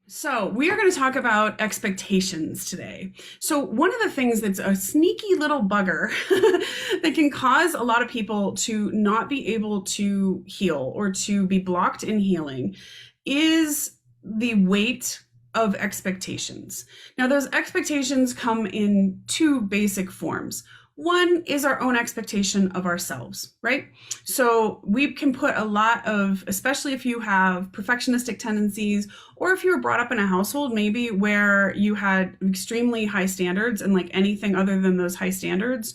So, we are going to talk about expectations today. So, one of the things that's a sneaky little bugger that can cause a lot of people to not be able to heal or to be blocked in healing is the weight of expectations. Now, those expectations come in two basic forms. One is our own expectation of ourselves, right? So we can put a lot of, especially if you have perfectionistic tendencies, or if you were brought up in a household maybe where you had extremely high standards and like anything other than those high standards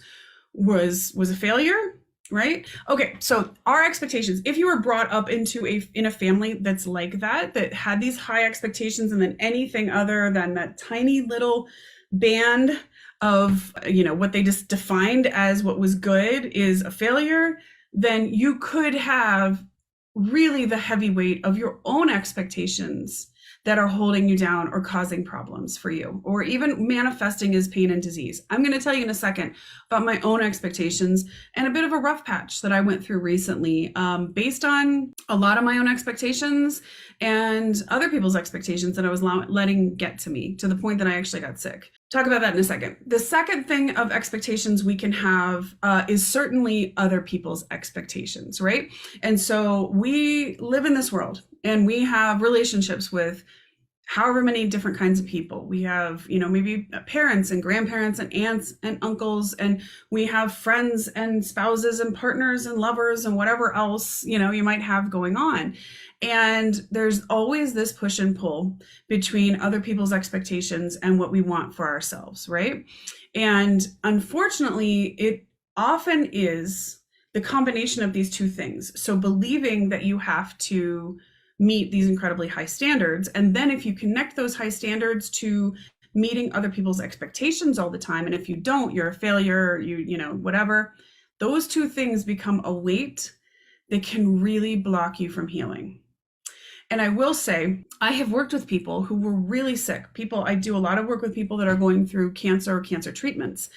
was a failure, right? Okay, so our expectations, if you were brought up into a family that's like that had these high expectations, and then anything other than that tiny little band of what they just defined as what was good is a failure, then you could have really the heavy weight of your own expectations that are holding you down or causing problems for you, or even manifesting as pain and disease. I'm going to tell you in a second about my own expectations and a bit of a rough patch that I went through recently, based on a lot of my own expectations and other people's expectations that I was letting get to me to the point that I actually got sick. Talk about that in a second. The second thing of expectations we can have is certainly other people's expectations, right? And so we live in this world and we have relationships with however many different kinds of people. We have, maybe parents and grandparents and aunts and uncles, and we have friends and spouses and partners and lovers and whatever else, you might have going on. And there's always this push and pull between other people's expectations and what we want for ourselves, right? And unfortunately, it often is the combination of these two things. So believing that you have to meet these incredibly high standards, and then if you connect those high standards to meeting other people's expectations all the time, and if you don't, you're a failure, whatever, those two things become a weight that can really block you from healing. And I will say, I have worked with people who were really sick. I do a lot of work with people that are going through cancer or cancer treatments.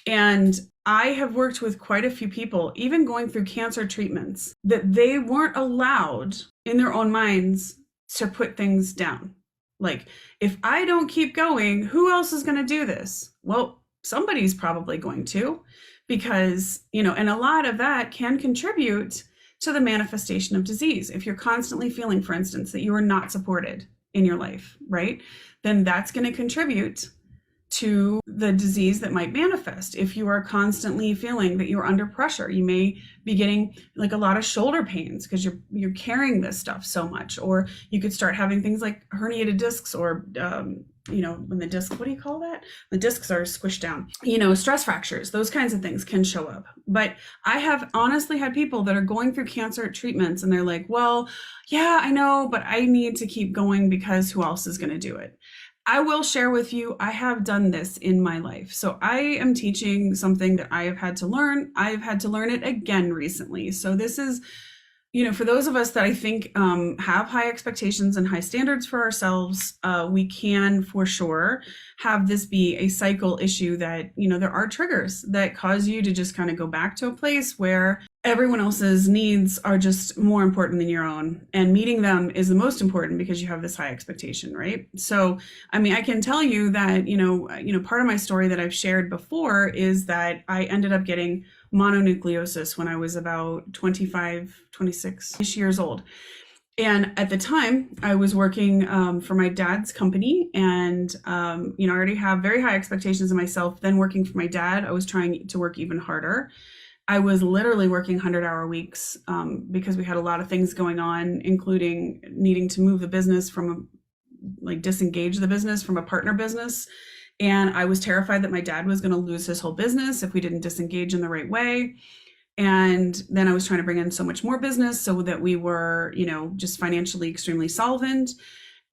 And I have worked with quite a few people, even going through cancer treatments, that they weren't allowed in their own minds to put things down. Like, if I don't keep going, who else is going to do this? Well, somebody's probably going to, because, and a lot of that can contribute to the manifestation of disease. If you're constantly feeling, for instance, that you are not supported in your life, right? Then that's going to contribute to the disease that might manifest. If you are constantly feeling that you're under pressure, you may be getting like a lot of shoulder pains because you're carrying this stuff so much. Or you could start having things like herniated discs, or when the disc, what do you call that? The discs are squished down, stress fractures, those kinds of things can show up. But I have honestly had people that are going through cancer treatments and they're like, well, yeah, I know, but I need to keep going because who else is going to do it? I will share with you, I have done this in my life. So I am teaching something that I have had to learn. I've had to learn it again recently. So this is, for those of us that I think have high expectations and high standards for ourselves, we can for sure have this be a cycle issue that, there are triggers that cause you to just kind of go back to a place where everyone else's needs are just more important than your own, and meeting them is the most important because you have this high expectation, right? So, I can tell you that, part of my story that I've shared before is that I ended up getting mononucleosis when I was about 25, 26-ish years old. And at the time, I was working for my dad's company, and I already have very high expectations of myself. Then working for my dad, I was trying to work even harder. I was literally working 100-hour weeks because we had a lot of things going on, including needing to move the business disengage the business from a partner business. And I was terrified that my dad was going to lose his whole business if we didn't disengage in the right way. And then I was trying to bring in so much more business so that we were, just financially extremely solvent.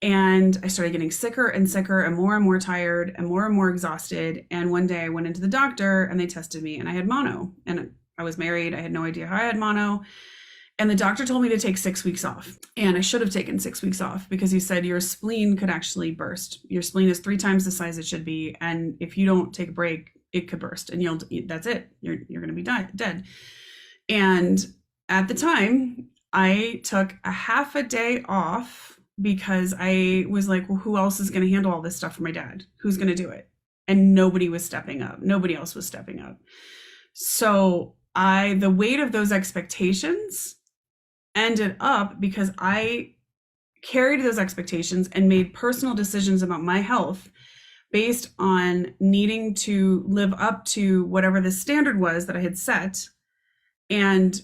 And I started getting sicker and sicker and more tired and more exhausted. And one day I went into the doctor and they tested me and I had mono. And I was married. I had no idea how I had mono. And the doctor told me to take 6 weeks off. And I should have taken 6 weeks off because he said your spleen could actually burst. Your spleen is 3 times the size it should be. And if you don't take a break, it could burst and that's it. You're going to be dead. And at the time, I took a half a day off because I was like, well, who else is going to handle all this stuff for my dad? Who's going to do it? And nobody was stepping up. Nobody else was stepping up. So the weight of those expectations ended up because I carried those expectations and made personal decisions about my health based on needing to live up to whatever the standard was that I had set, and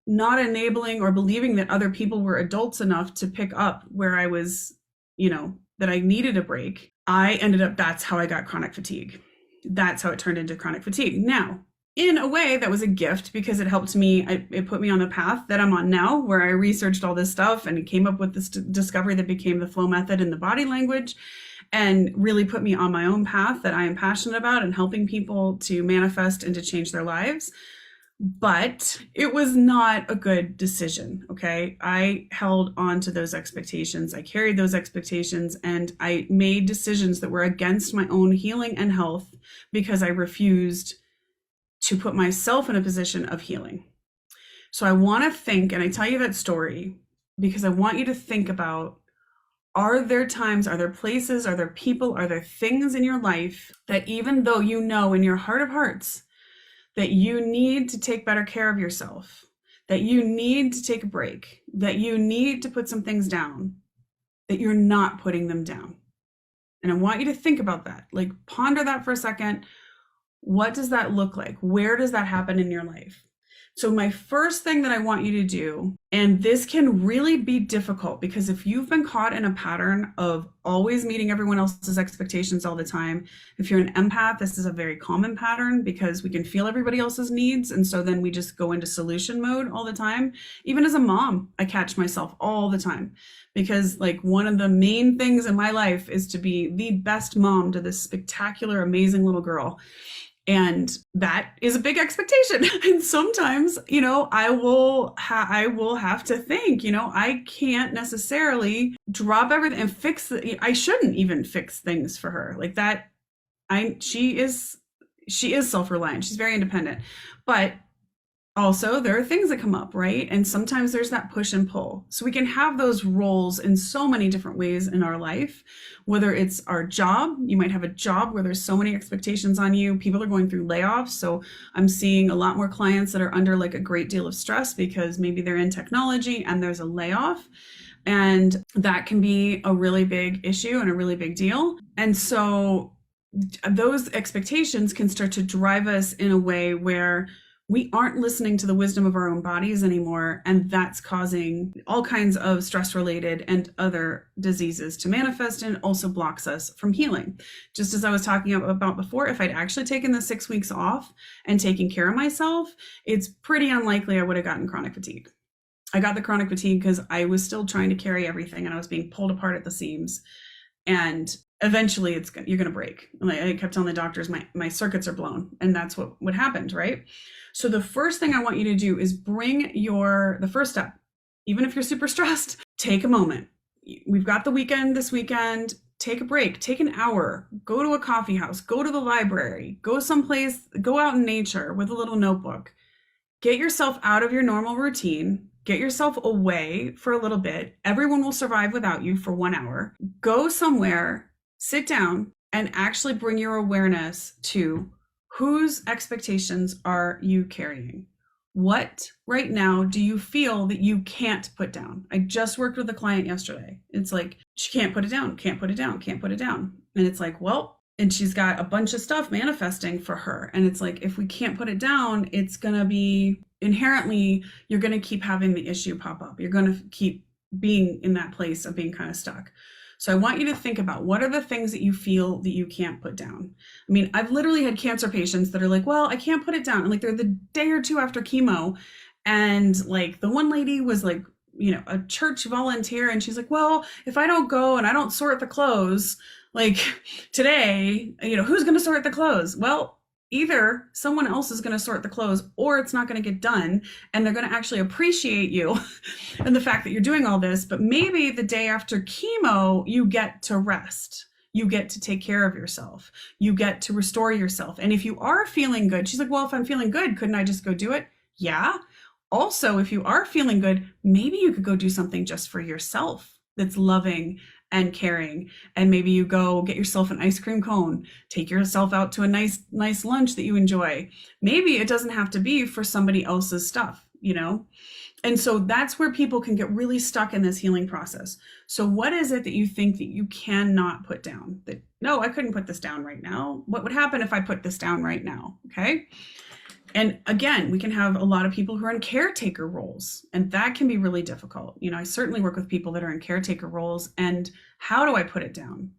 not enabling or believing that other people were adults enough to pick up where I was, that I needed a break. I ended up, that's how I got chronic fatigue. That's how it turned into chronic fatigue. Now, in a way, that was a gift because it helped me, it put me on the path that I'm on now, where I researched all this stuff and came up with this discovery that became the flow method and the body language, and really put me on my own path that I am passionate about and helping people to manifest and to change their lives. But it was not a good decision, okay? I held on to those expectations. I carried those expectations, and I made decisions that were against my own healing and health because I refused to put myself in a position of healing. So I want to think, and I tell you that story because I want you to think about, are there times, are there places, are there people, are there things in your life that even though you know in your heart of hearts that you need to take better care of yourself, that you need to take a break, that you need to put some things down, that you're not putting them down? And I want you to think about that. Like, ponder that for a second. What does that look like? Where does that happen in your life? So my first thing that I want you to do, and this can really be difficult because if you've been caught in a pattern of always meeting everyone else's expectations all the time, if you're an empath, this is a very common pattern because we can feel everybody else's needs. And so then we just go into solution mode all the time. Even as a mom, I catch myself all the time because like one of the main things in my life is to be the best mom to this spectacular, amazing little girl. And that is a big expectation. And sometimes, I will have to think, I can't necessarily drop everything and fix I shouldn't even fix things for her like that. She is self-reliant. She's very independent, but also there are things that come up, right? And sometimes there's that push and pull. So we can have those roles in so many different ways in our life, whether it's our job. You might have a job where there's so many expectations on you. People are going through layoffs. So I'm seeing a lot more clients that are under like a great deal of stress because maybe they're in technology and there's a layoff. And that can be a really big issue and a really big deal. And so those expectations can start to drive us in a way where we aren't listening to the wisdom of our own bodies anymore. And that's causing all kinds of stress related and other diseases to manifest, and also blocks us from healing. Just as I was talking about before, if I'd actually taken the 6 weeks off and taken care of myself, it's pretty unlikely I would have gotten chronic fatigue. I got the chronic fatigue because I was still trying to carry everything and I was being pulled apart at the seams. And eventually you're going to break. Like I kept telling the doctors, my circuits are blown. And that's what happened, right? So the first thing I want you to do is the first step, even if you're super stressed, take a moment. We've got the weekend this weekend, take a break, take an hour, go to a coffee house, go to the library, go someplace, go out in nature with a little notebook, get yourself out of your normal routine, get yourself away for a little bit. Everyone will survive without you for 1 hour. Go somewhere, sit down, and actually bring your awareness to whose expectations are you carrying? What right now do you feel that you can't put down? I just worked with a client yesterday. It's like, she can't put it down, can't put it down, can't put it down. And it's like, well, and she's got a bunch of stuff manifesting for her. And it's like, if we can't put it down, it's going to be inherently, you're going to keep having the issue pop up. You're going to keep being in that place of being kind of stuck. So I want you to think about, what are the things that you feel that you can't put down? I mean, I've literally had cancer patients that are like, well, I can't put it down. And like, they're the day or two after chemo. And like the one lady was like, a church volunteer. And she's like, well, if I don't go and I don't sort the clothes, like today, who's going to sort the clothes? Well, either someone else is going to sort the clothes or it's not going to get done, and they're going to actually appreciate you and the fact that you're doing all this. But maybe the day after chemo, you get to rest. You get to take care of yourself. You get to restore yourself. And if you are feeling good, she's like, well, if I'm feeling good, couldn't I just go do it? Yeah. Also, if you are feeling good, maybe you could go do something just for yourself. that's loving and caring. And maybe you go get yourself an ice cream cone, take yourself out to a nice lunch that you enjoy. Maybe it doesn't have to be for somebody else's stuff, you know? And so that's where people can get really stuck in this healing process. So what is it that you think that you cannot put down? That, no, I couldn't put this down right now. What would happen if I put this down right now? Okay. And again, we can have a lot of people who are in caretaker roles, and that can be really difficult. You know, I certainly work with people that are in caretaker roles, and how do I put it down?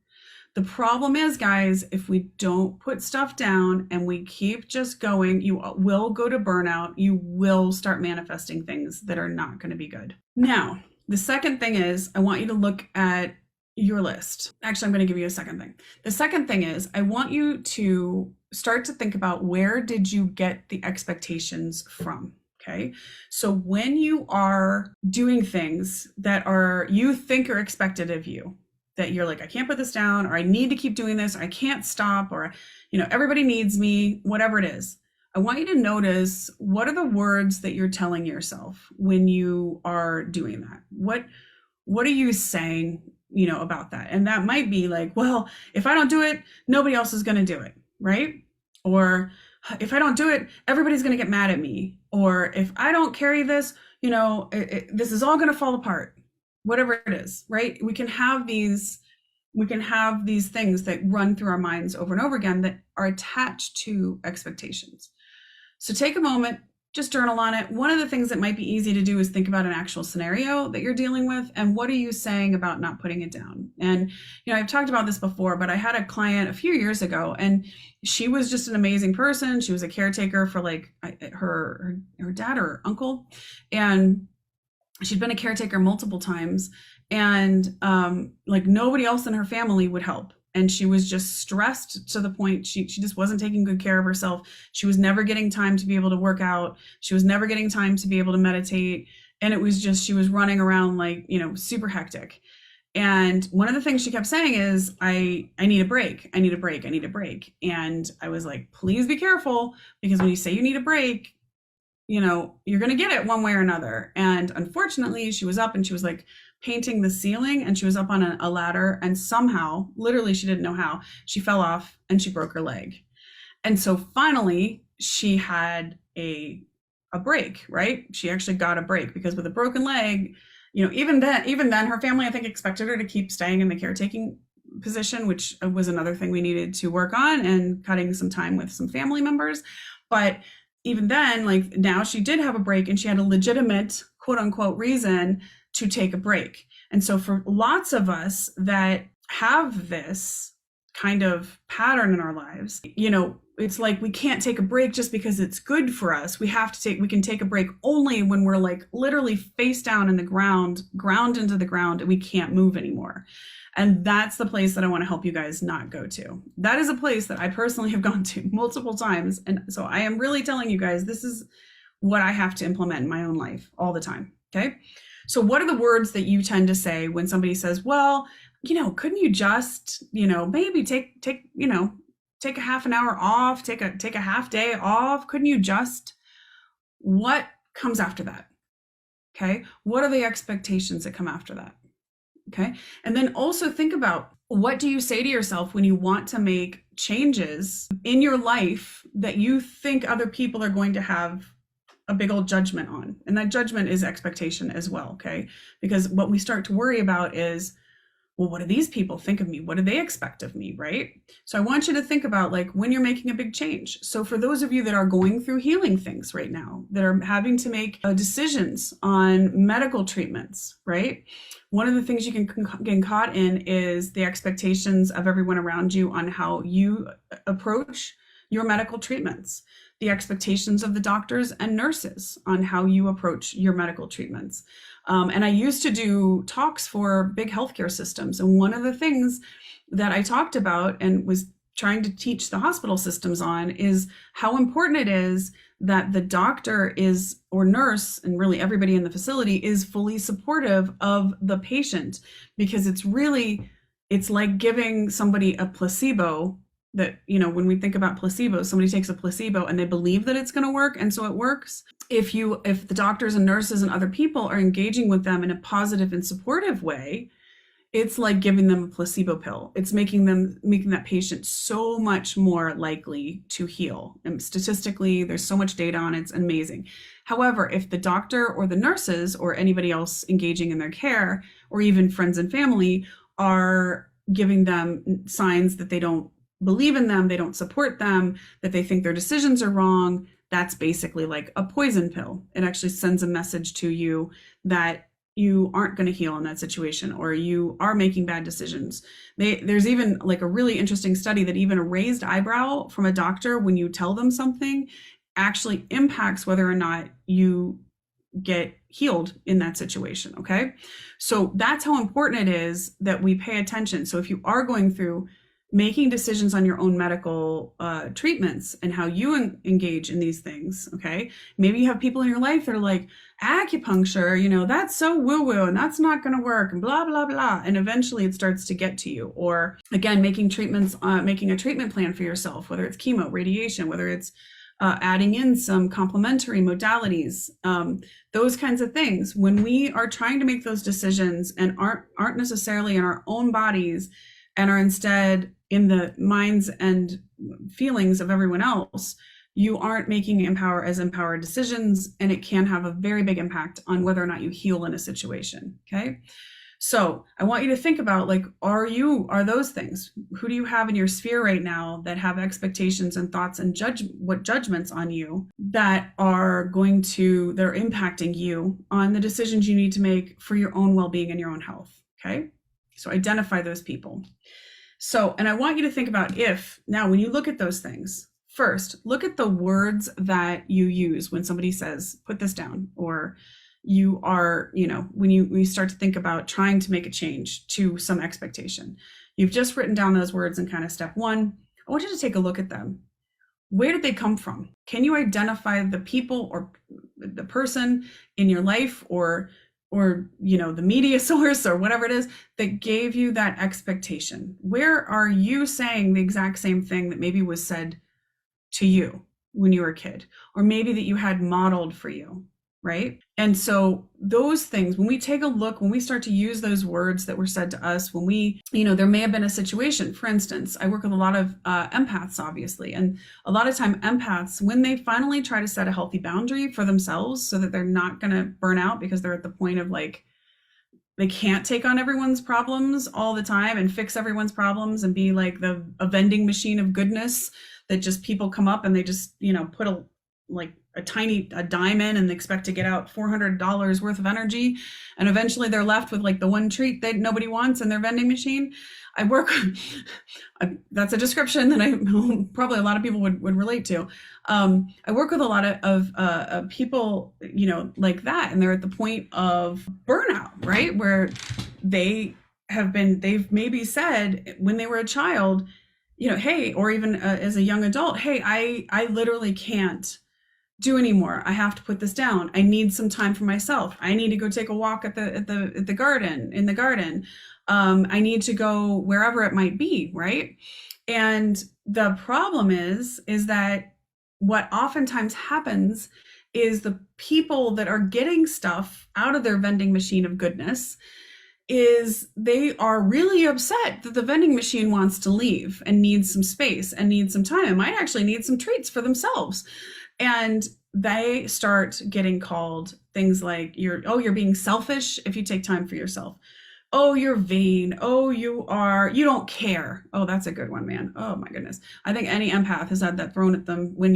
The problem is, guys, if we don't put stuff down and we keep just going, you will go to burnout. You will start manifesting things that are not going to be good. Now, the second thing is I want you to look at your list. Actually, I'm going to give you a second thing. The second thing is I want you to start to think about, where did you get the expectations from? Okay. So when you are doing things that you think are expected of you, that you're like, I can't put this down, or I need to keep doing this, or I can't stop, or, you know, everybody needs me, whatever it is. I want you to notice, what are the words that you're telling yourself when you are doing that? What are you saying, you know, about that? And that might be like, well, if I don't do it, nobody else is going to do it, right? Or if I don't do it, everybody's going to get mad at me. Or if I don't carry this, you know, this is all going to fall apart. Whatever it is, right? We can have these things that run through our minds over and over again that are attached to expectations. So take a moment, just journal on it. One of the things that might be easy to do is think about an actual scenario that you're dealing with, and what are you saying about not putting it down? And, you know, I've talked about this before, but I had a client a few years ago, and she was just an amazing person. She was a caretaker for like her dad or uncle, and she'd been a caretaker multiple times, and like nobody else in her family would help. And she was just stressed to the point she just wasn't taking good care of herself. She was never getting time to be able to work out. She was never getting time to be able to meditate. And it was just, she was running around like, you know, super hectic. And one of the things she kept saying is, I need a break. I need a break. I need a break. And I was like, please be careful, because when you say you need a break, you know, you're going to get it one way or another. And unfortunately, she was up and she was like painting the ceiling, and she was up on a ladder, and somehow, literally, she didn't know how, she fell off and she broke her leg. And so finally she had a break, right? She actually got a break, because with a broken leg, you know, even then her family, I think, expected her to keep staying in the caretaking position, which was another thing we needed to work on, and cutting some time with some family members. But even then, like, now she did have a break, and she had a legitimate, quote unquote, reason to take a break. And so for lots of us that have this kind of pattern in our lives, you know, it's like we can't take a break just because it's good for us. We can take a break only when we're like literally face down in the ground into the ground, and we can't move anymore. And that's the place that I want to help you guys not go to. That is a place that I personally have gone to multiple times. And so I am really telling you guys, this is what I have to implement in my own life all the time. Okay. So what are the words that you tend to say when somebody says, well, you know, couldn't you just, you know, maybe take a half an hour off, take a half day off? Couldn't you just? What comes after that? Okay. What are the expectations that come after that? Okay. And then also think about, what do you say to yourself when you want to make changes in your life that you think other people are going to have a big old judgment on? And that judgment is expectation as well. Okay. Because what we start to worry about is, well, what do these people think of me? What do they expect of me? Right. So I want you to think about, like, when you're making a big change. So for those of you that are going through healing things right now, that are having to make decisions on medical treatments, right? One of the things you can get caught in is the expectations of everyone around you on how you approach your medical treatments, the expectations of the doctors and nurses on how you approach your medical treatments. And I used to do talks for big healthcare systems. And one of the things that I talked about and was trying to teach the hospital systems on is how important it is that the doctor is, or nurse, and really everybody in the facility is fully supportive of the patient, because it's like giving somebody a placebo. That, you know, when we think about placebo, somebody takes a placebo and they believe that it's going to work, and so it works. If the doctors and nurses and other people are engaging with them in a positive and supportive way, It's like giving them a placebo pill. It's making that patient so much more likely to heal. And statistically, there's so much data on it, it's amazing. However, if the doctor or the nurses or anybody else engaging in their care, or even friends and family, are giving them signs that they don't believe in them, they don't support them, that they think their decisions are wrong, that's basically like a poison pill. It actually sends a message to you that you aren't going to heal in that situation, or you are making bad decisions. There's even like a really interesting study that even a raised eyebrow from a doctor when you tell them something actually impacts whether or not you get healed in that situation. Okay. So that's how important it is that we pay attention. So if you are going through making decisions on your own medical treatments and how you engage in these things, okay, maybe you have people in your life that are like, acupuncture, that's so woo-woo and that's not going to work and blah, blah, blah. And eventually it starts to get to you. Or again, making a treatment plan for yourself, whether it's chemo, radiation, whether it's adding in some complementary modalities, those kinds of things. When we are trying to make those decisions and aren't necessarily in our own bodies and are instead in the minds and feelings of everyone else, you aren't making empowered decisions, and it can have a very big impact on whether or not you heal in a situation. Okay. So I want you to think about, like, are those things? Who do you have in your sphere right now that have expectations and thoughts and judgments on you that are impacting you on the decisions you need to make for your own well-being and your own health? Okay. So identify those people. So, and I want you to think about now when you look at those things, first, look at the words that you use when somebody says, put this down, or you are, when you start to think about trying to make a change to some expectation. You've just written down those words in kind of step one. I want you to take a look at them. Where did they come from? Can you identify the people or the person in your life or the media source or whatever it is that gave you that expectation? Where are you saying the exact same thing that maybe was said to you when you were a kid, or maybe that you had modeled for you, right? And so those things, when we take a look, when we start to use those words that were said to us, when we, there may have been a situation. For instance, I work with a lot of empaths, obviously, and a lot of time empaths, when they finally try to set a healthy boundary for themselves so that they're not going to burn out because they're at the point of like, they can't take on everyone's problems all the time and fix everyone's problems and be like a vending machine of goodness that just people come up and they just, put a dime in and expect to get out $400 worth of energy. And eventually they're left with like the one treat that nobody wants in their vending machine. That's a description that probably a lot of people would relate to. I work with a lot of people, like that, and they're at the point of burnout, right? Where they've maybe said when they were a child, hey, or even as a young adult, hey, I literally can't do anymore. I have to put this down. I need some time for myself. I need to go take a walk in the garden. I need to go wherever it might be, right? And the problem is that what oftentimes happens is the people that are getting stuff out of their vending machine of goodness is they are really upset that the vending machine wants to leave and needs some space and needs some time and might actually need some treats for themselves. And they start getting called things like, you're being selfish if you take time for yourself. Oh, you're vain. Oh, you don't care. Oh, that's a good one, man. Oh my goodness. I think any empath has had that thrown at them when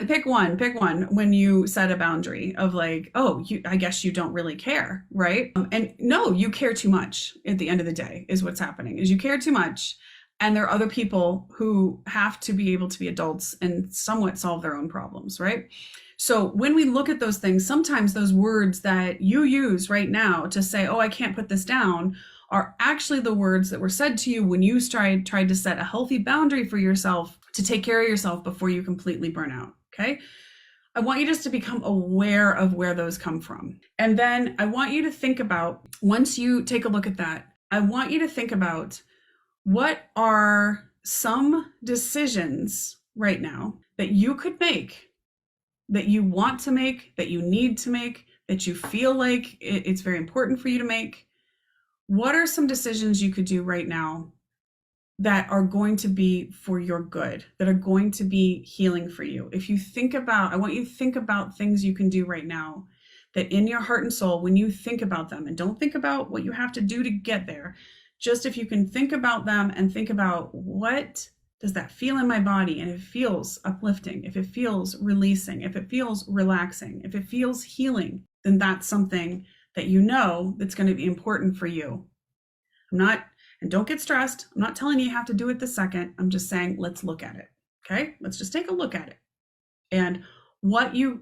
pick one, when you set a boundary of like, oh, I guess you don't really care, right? And no, you care too much at the end of the day is what's happening, is you care too much. And there are other people who have to be able to be adults and somewhat solve their own problems, right? So when we look at those things, sometimes those words that you use right now to say, oh, I can't put this down, are actually the words that were said to you when you tried to set a healthy boundary for yourself to take care of yourself before you completely burn out, okay? I want you just to become aware of where those come from. And then I want you to think about, once you take a look at that, I want you to think about what are some decisions right now that you could make, that you want to make, that you need to make, that you feel like it's very important for you to make, What are some decisions you could do right now that are going to be for your good, that are going to be healing for you? If you think about, I want you to think about things you can do right now that in your heart and soul, when you think about them, and don't think about what you have to do to get there, just if you can think about them and think about what does that feel in my body, and if it feels uplifting, if it feels releasing, if it feels relaxing, if it feels healing, then that's something that you know that's going to be important for you. And don't get stressed. I'm not telling you have to do it the second. I'm just saying, let's look at it. Okay? Let's just take a look at it. And what do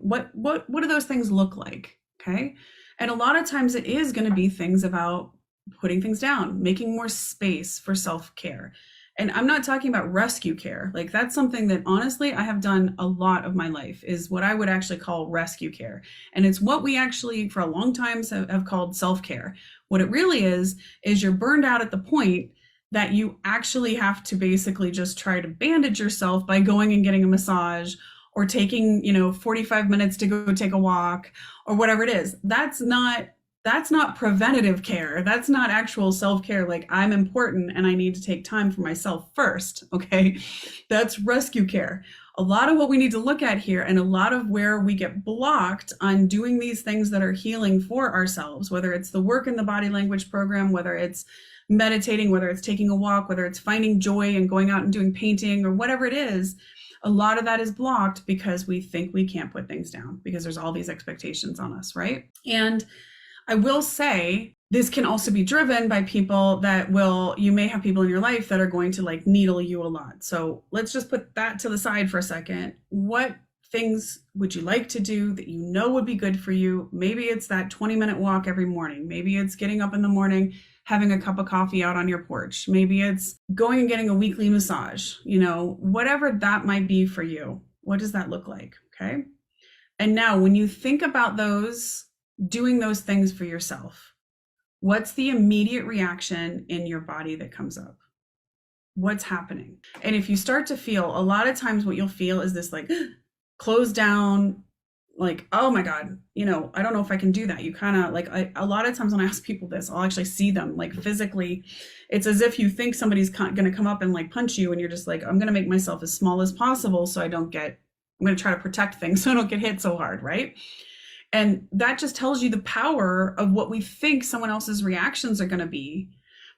those things look like? Okay? And a lot of times it is going to be things about putting things down, making more space for self-care. And I'm not talking about rescue care. Like, that's something that honestly I have done a lot of my life, is what I would actually call rescue care. And it's what we actually for a long time have called self-care. What it really is you're burned out at the point that you actually have to basically just try to bandage yourself by going and getting a massage, or taking, 45 minutes to go take a walk, or whatever it is. That's not preventative care. That's not actual self-care. Like, I'm important and I need to take time for myself first. Okay. That's rescue care. A lot of what we need to look at here, and a lot of where we get blocked on doing these things that are healing for ourselves, whether it's the work in the body language program, whether it's meditating, whether it's taking a walk, whether it's finding joy and going out and doing painting, or whatever it is, a lot of that is blocked because we think we can't put things down because there's all these expectations on us, right? And I will say this can also be driven by people that you may have people in your life that are going to like needle you a lot. So let's just put that to the side for a second. What things would you like to do that you know would be good for you? Maybe it's that 20-minute walk every morning. Maybe it's getting up in the morning, having a cup of coffee out on your porch. Maybe it's going and getting a weekly massage, whatever that might be for you. What does that look like? Okay. And now when you think about doing those things for yourself, what's the immediate reaction in your body that comes up? What's happening? And if you start to feel, a lot of times what you'll feel is this like close down, like, oh my God, I don't know if I can do that. You kind of like, a lot of times when I ask people this, I'll actually see them like physically. It's as if you think somebody's going to come up and like punch you, and you're just like, I'm going to make myself as small as possible so I'm going to try to protect things so I don't get hit so hard, right? And that just tells you the power of what we think someone else's reactions are going to be.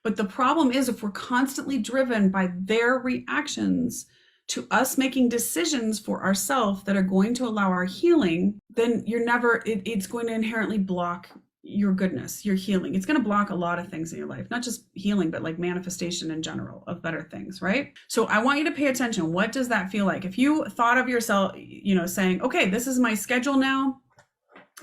But the problem is, if we're constantly driven by their reactions to us making decisions for ourselves that are going to allow our healing, then it's going to inherently block your goodness, your healing. It's going to block a lot of things in your life, not just healing, but like manifestation in general of better things, right? So I want you to pay attention. What does that feel like? If you thought of yourself, saying, okay, this is my schedule now,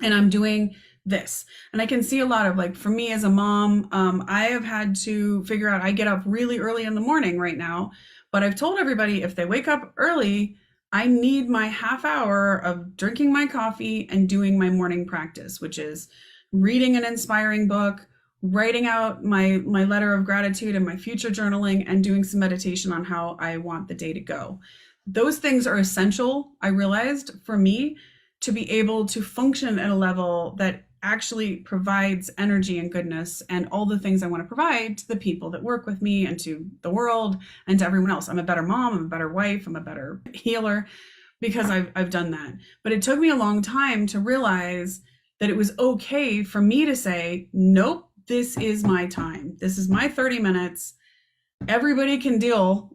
and I'm doing this. And I can see a lot of, like, for me as a mom, I have had to figure out, I get up really early in the morning right now, but I've told everybody if they wake up early, I need my half hour of drinking my coffee and doing my morning practice, which is reading an inspiring book, writing out my letter of gratitude and my future journaling, and doing some meditation on how I want the day to go. Those things are essential, I realized, for me to be able to function at a level that actually provides energy and goodness and all the things I want to provide to the people that work with me and to the world and to everyone else. I'm a better mom, I'm a better wife, I'm a better healer because I've done that. But it took me a long time to realize that it was okay for me to say, nope, this is my time. This is my 30 minutes. Everybody can deal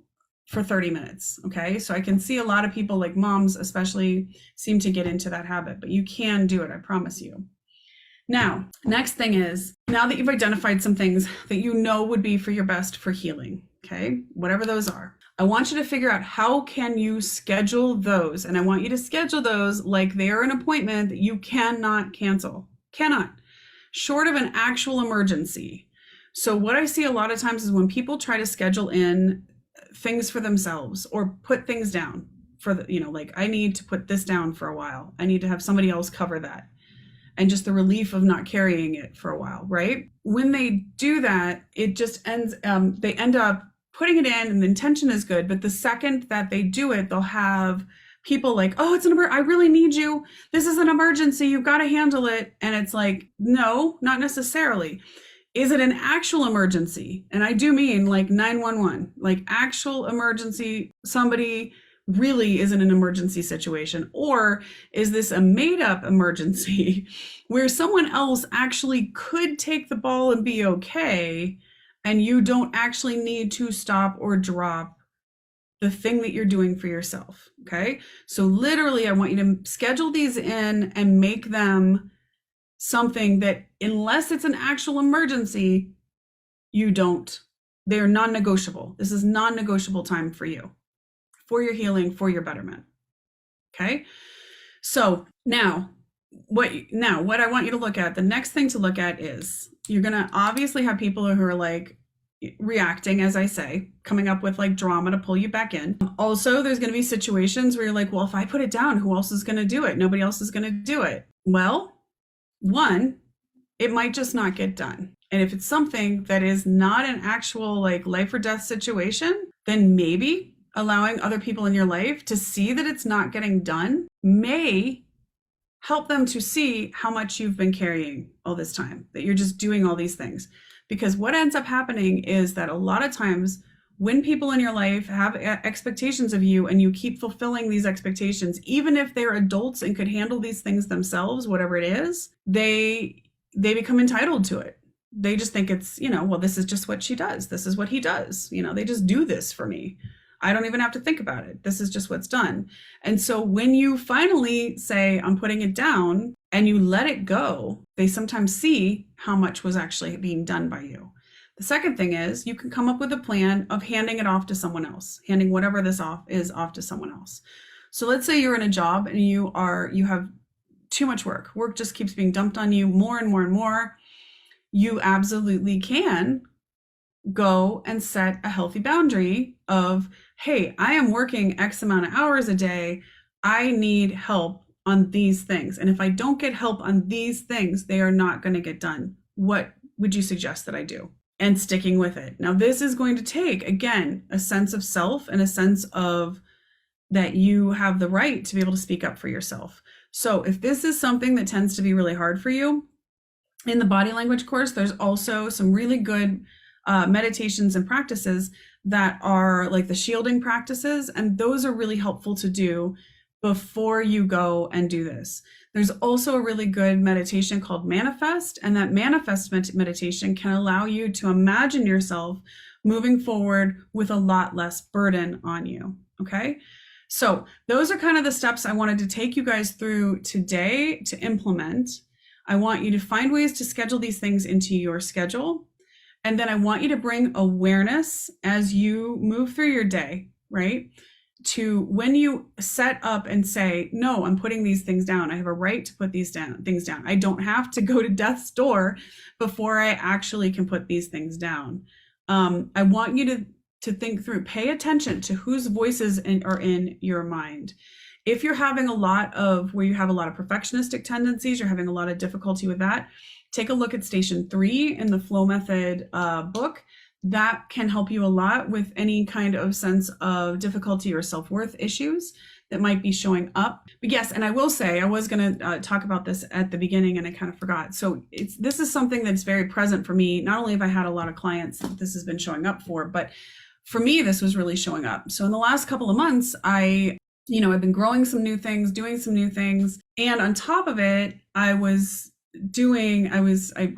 for 30 minutes. Okay. So I can see a lot of people, like moms especially, seem to get into that habit, but you can do it. I promise you. Now, next thing is, now that you've identified some things that you know would be for your best for healing, okay, whatever those are, I want you to figure out how can you schedule those. And I want you to schedule those like they are an appointment that you cannot cancel. Cannot. Short of an actual emergency. So what I see a lot of times is when people try to schedule in things for themselves or put things down for like, I need to put this down for a while. I need to have somebody else cover that. And just the relief of not carrying it for a while, right? When they do that, it just they end up putting it in and the intention is good. But the second that they do it, they'll have people like, oh, I really need you. This is an emergency. You've got to handle it. And it's like, no, not necessarily. Is it an actual emergency? And I do mean like 911, like actual emergency, somebody really is in an emergency situation? Or is this a made up emergency where someone else actually could take the ball and be okay, and you don't actually need to stop or drop the thing that you're doing for yourself? Okay. So literally, I want you to schedule these in and make them something that, unless it's an actual emergency, you don't, they're non-negotiable. This is non-negotiable time for you, for your healing, for your betterment. Okay. So now what I want you to look at, the next thing to look at is, you're going to obviously have people who are like reacting, as I say, coming up with like drama to pull you back in. Also, there's going to be situations where you're like, well, if I put it down, who else is going to do it? Nobody else is going to do it. Well, one, it might just not get done. And if it's something that is not an actual like life or death situation, then maybe allowing other people in your life to see that it's not getting done may help them to see how much you've been carrying all this time, that you're just doing all these things. Because what ends up happening is that a lot of times when people in your life have expectations of you and you keep fulfilling these expectations, even if they're adults and could handle these things themselves, whatever it is, they become entitled to it. They just think it's, well, this is just what she does. This is what he does. They just do this for me. I don't even have to think about it. This is just what's done. And so when you finally say, I'm putting it down, and you let it go, they sometimes see how much was actually being done by you. The second thing is, you can come up with a plan of handing it off to someone else, handing whatever this off to someone else. So let's say you're in a job and you have too much work. Work just keeps being dumped on you more and more and more. You absolutely can go and set a healthy boundary of, hey, I am working X amount of hours a day. I need help on these things. And if I don't get help on these things, they are not going to get done. What would you suggest that I do? And sticking with it. Now, this is going to take, again, a sense of self and a sense of that you have the right to be able to speak up for yourself. So if this is something that tends to be really hard for you, in the body language course, there's also some really good meditations and practices that are like the shielding practices. And those are really helpful to do before you go and do this. There's also a really good meditation called Manifest, and that Manifest meditation can allow you to imagine yourself moving forward with a lot less burden on you. Okay. So those are kind of the steps I wanted to take you guys through today to implement. I want you to find ways to schedule these things into your schedule. And then I want you to bring awareness as you move through your day, right? To when you set up and say, no, I'm putting these things down. I have a right to put these things down. I don't have to go to death's door before I actually can put these things down. I want you to think through, pay attention to whose voices are in your mind. If you're having where you have a lot of perfectionistic tendencies, you're having a lot of difficulty with that, take a look at Station 3 in the Flow Method book. That can help you a lot with any kind of sense of difficulty or self-worth issues that might be showing up. But yes, and I will say, I was going to talk about this at the beginning and I kind of forgot. So this is something that's very present for me. Not only have I had a lot of clients that this has been showing up for, but for me, this was really showing up. So in the last couple of months, I've been growing some new things, doing some new things. And on top of it, I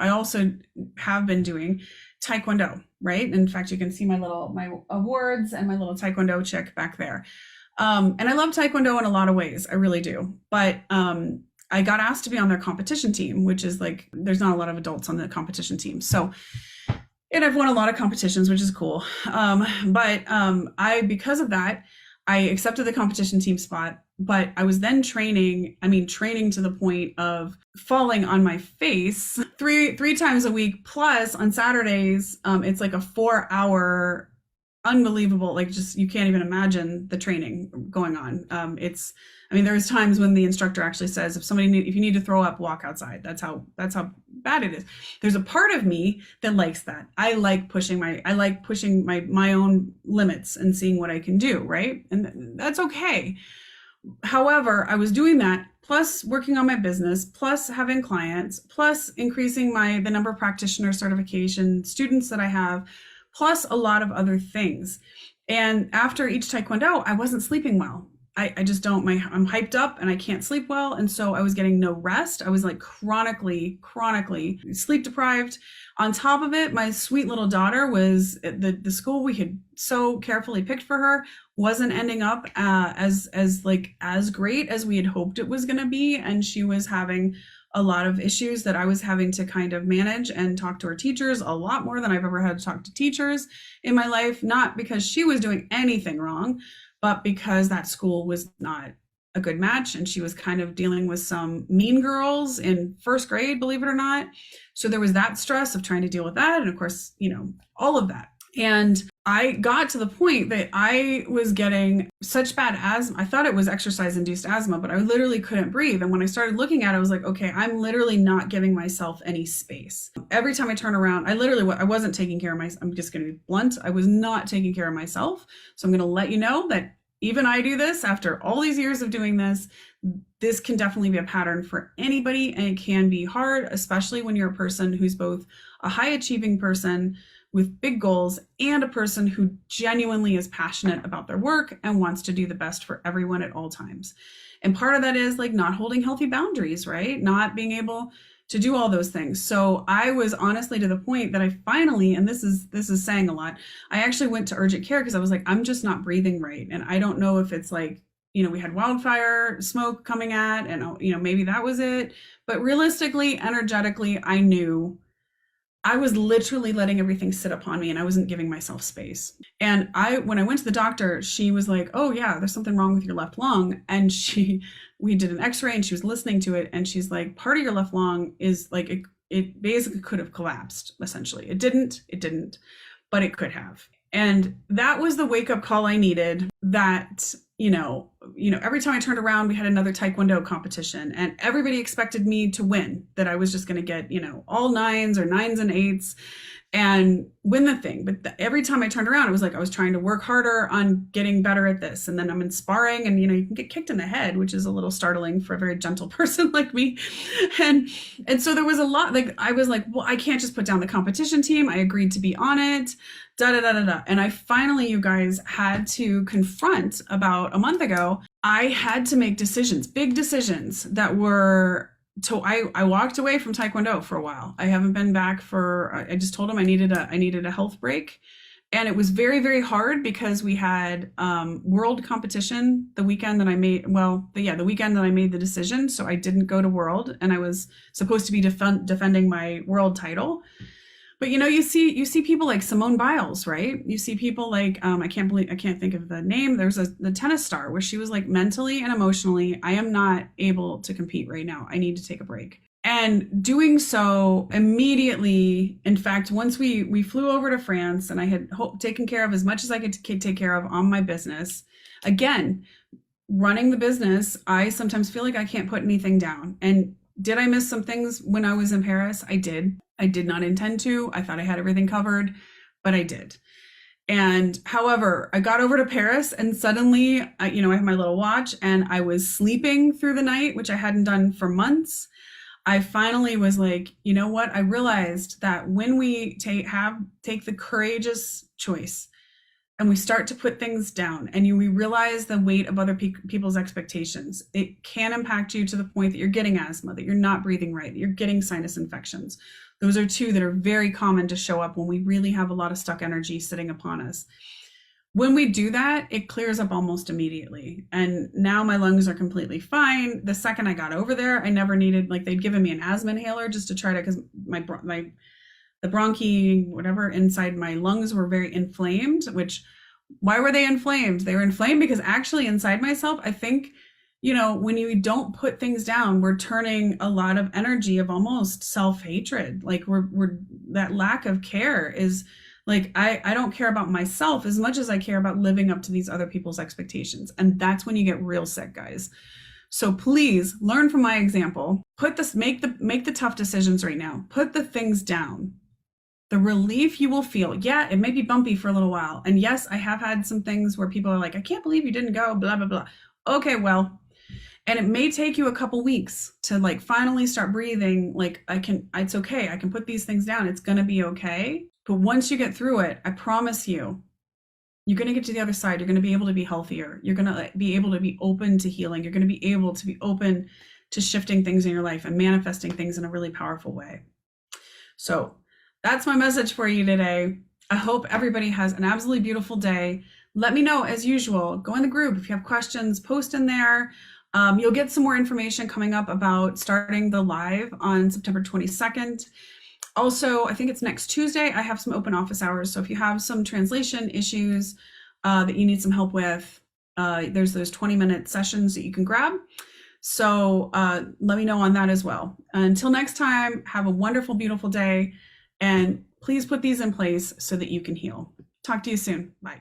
also have been doing Taekwondo, right? In fact, you can see my awards and my little Taekwondo chick back there. And I love Taekwondo in a lot of ways. I really do. But I got asked to be on their competition team, which is like, there's not a lot of adults on the competition team. So, and I've won a lot of competitions, which is cool. Because of that, I accepted the competition team spot, but I was then training to the point of falling on my face three times a week. Plus on Saturdays, it's like a 4-hour, unbelievable, like just, you can't even imagine the training going on. There's times when the instructor actually says, if you need to throw up, walk outside. That's how bad it is. There's a part of me that likes that. I like pushing my own limits and seeing what I can do, right? And that's okay. However, I was doing that plus working on my business, plus having clients, plus increasing the number of practitioner certification students that I have, plus a lot of other things. And after each Taekwondo, I wasn't sleeping well. I just don't, I'm hyped up and I can't sleep well. And so I was getting no rest. I was like chronically sleep deprived. On top of it, my sweet little daughter was the school we had so carefully picked for her wasn't ending up as great as we had hoped it was going to be, and she was having a lot of issues that I was having to kind of manage and talk to her teachers a lot more than I've ever had to talk to teachers in my life, not because she was doing anything wrong, but because that school was not a good match, and she was kind of dealing with some mean girls in first grade, believe it or not. So there was that stress of trying to deal with that, and of course, all of that. And I got to the point that I was getting such bad asthma. I thought it was exercise-induced asthma, but I literally couldn't breathe. And when I started looking at it, I was like, okay, I'm literally not giving myself any space. Every time I turn around, I wasn't taking care of myself. I'm just going to be blunt. I was not taking care of myself. So I'm going to let you know that even I do this after all these years of doing this. This can definitely be a pattern for anybody, and it can be hard, especially when you're a person who's both a high achieving person with big goals and a person who genuinely is passionate about their work and wants to do the best for everyone at all times. And part of that is like not holding healthy boundaries, right? Not being able to do all those things. So I was honestly to the point that I finally, and this is saying a lot, I actually went to urgent care because I was like, I'm just not breathing right. And I don't know if it's like, we had wildfire smoke coming at, and maybe that was it. But realistically, energetically, I knew I was literally letting everything sit upon me and I wasn't giving myself space. And when I went to the doctor, she was like, oh yeah, there's something wrong with your left lung. And we did an x-ray and she was listening to it. And she's like, part of your left lung is like, it basically could have collapsed, essentially. It didn't, but it could have. And that was the wake up call I needed. That, every time I turned around, we had another Taekwondo competition and everybody expected me to win, that I was just going to get, all nines or nines and eights and win the thing. But every time I turned around, it was like I was trying to work harder on getting better at this. And then I'm in sparring and, you can get kicked in the head, which is a little startling for a very gentle person like me. And so there was a lot, like, I was like, well, I can't just put down the competition team. I agreed to be on it. And I finally, you guys, had to confront about a month ago, I had to make decisions, big decisions that were, I walked away from Taekwondo for a while. I haven't been back I just told him I needed a health break. And it was very, very hard because we had world competition the weekend that I made, the weekend that I made the decision. So I didn't go to world and I was supposed to be defending my world title. But you see people like Simone Biles, right? You see people like I can't think of the name. There's the tennis star where she was like, mentally and emotionally, I am not able to compete right now. I need to take a break. And doing so immediately, in fact, once we flew over to France and I had taken care of as much as I could take care of on my business. Again, running the business, I sometimes feel like I can't put anything down. And did I miss some things when I was in Paris? I did. I did not intend to. I thought I had everything covered, but I did. And however, I got over to Paris and suddenly, I have my little watch and I was sleeping through the night, which I hadn't done for months. I finally was like, you know what? I realized that when we take the courageous choice and we start to put things down and we realize the weight of other people's expectations, it can impact you to the point that you're getting asthma, that you're not breathing right, that you're getting sinus infections. Those are two that are very common to show up when we really have a lot of stuck energy sitting upon us. When we do that, it clears up almost immediately. And now my lungs are completely fine. The second I got over there, I never needed, like, they'd given me an asthma inhaler just to try to, because the bronchi, whatever, inside my lungs were very inflamed, which, why were they inflamed? They were inflamed because actually inside myself, I think, when you don't put things down, we're turning a lot of energy of almost self-hatred. Like we're that lack of care is like, I don't care about myself as much as I care about living up to these other people's expectations. And that's when you get real sick, guys. So please learn from my example, make the tough decisions right now, put the things down. The relief you will feel. Yeah, it may be bumpy for a little while. And yes, I have had some things where people are like, I can't believe you didn't go, blah, blah, blah. Okay, well, and it may take you a couple weeks to like finally start breathing. Like, it's okay. I can put these things down. It's going to be okay. But once you get through it, I promise you, you're going to get to the other side. You're going to be able to be healthier. You're going to be able to be open to healing. You're going to be able to be open to shifting things in your life and manifesting things in a really powerful way. So that's my message for you today. I hope everybody has an absolutely beautiful day. Let me know, as usual. Go in the group. If you have questions, post in there. You'll get some more information coming up about starting the live on September 22nd. Also, I think it's next Tuesday, I have some open office hours. So if you have some translation issues that you need some help with, there's those 20-minute sessions that you can grab. So let me know on that as well. Until next time, have a wonderful, beautiful day. And please put these in place so that you can heal. Talk to you soon. Bye.